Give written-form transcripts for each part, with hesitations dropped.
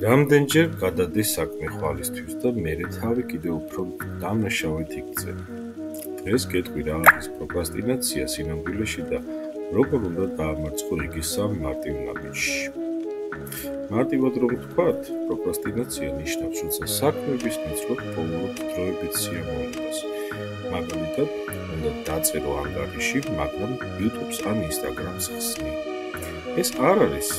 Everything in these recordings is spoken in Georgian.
რამდენჯერ გადადის საქმე ხვალისთვის და მერე თავი კიდევ უფრო დამნაშავედ იქცე. დღეს გეტყვი რა არის პროკრასტინაცია სინამდვილეში და როგორ უნდა დაამარცხო იგი სამ მარტივ ნაბიჯში. მარტივად რომ ვთქვათ, პროკრასტინაცია ნიშნავს, როცა საქმების მიცვლად პოულობთ დროებით სიამოვნებას. მაგალითად, უნდა დაწერო ანგარიში, მაგრამ YouTube-ს ან Instagram-ს ხსნი. ეს არ არის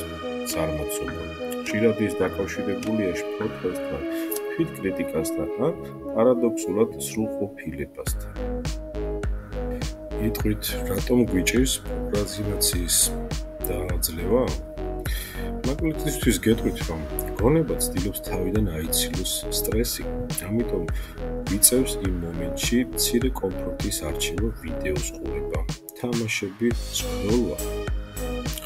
წარმოცობა. ხშირად ის დაკავშირებულია შფოთვასთან, თვითკრიტიკასთან ან პარადოქსულად სრულყოფილებასთან. იტყვით, რატომ გვიჭირს პროკრასტინაციის დაძლევა? მაგალითისთვის გეტყვით, რომ გონება ცდილობს თავიდან აიცილოს სტრესი, ამიტომ ვიწევს იმ მომენტში მცირე კომფორტის არჩევა ვიდეოს ყურება, თამაშები, სკროლვა.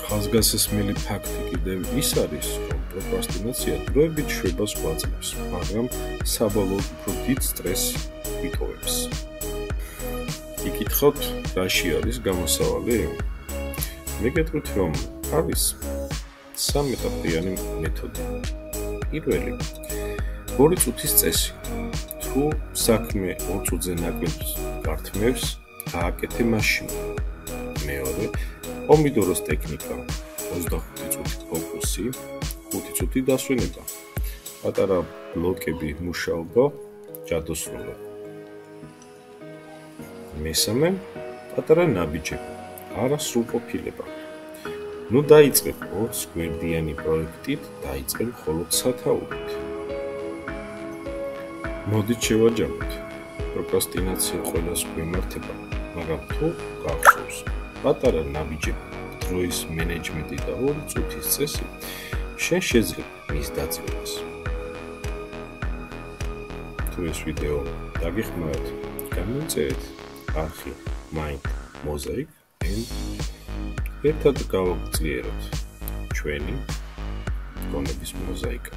ხაზგასმელი ფაქტი კიდევ ის არის, რომ პროკრასტინაცია დროებით შვებას გვაძლევს, მაგრამ საბოლოოდ უფრო დიდ სტრესს ვითოვებს. იკითხავთ, რაში არის გამოსავალი? მე გეტყვით, რომ არის სამეტაპიანი მეთოდი. პირველი, 2 წუთის წესი. თუ საქმე 2 წუთზე ნაკლებს გართმევს, გააკეთე მაშინ. მეორე, პომიდოროს ტექნიკა. 25 წუთი ფოკუსი, 5 წუთი დასვენება. პატარა ბლოკები მუშაობა, ჯადოსნობა. მესამე, პატარა ნაბიჯები, არა სრულყოფილება. ნუ დაიწყებ 20 გვერდიანი პროექტით, დაიწყებ მხოლოდ სათაურით. მოდით შევაჯამოთ. პროკრასტინაცია ყველას გვემართება, მაგრამ თუ გახსოვს, პატარა ნაბიჯები, დროის მენეჯმენტი და 2 წუთის წესი, შენ შეძლებ მის დაწყებას. თუ ეს ვიდეო დაგეხმარათ, გამოიწერეთ არხი Mind Mosaic and ერთად გავაგრძელოთ ჩვენი გონების მოზაიკა.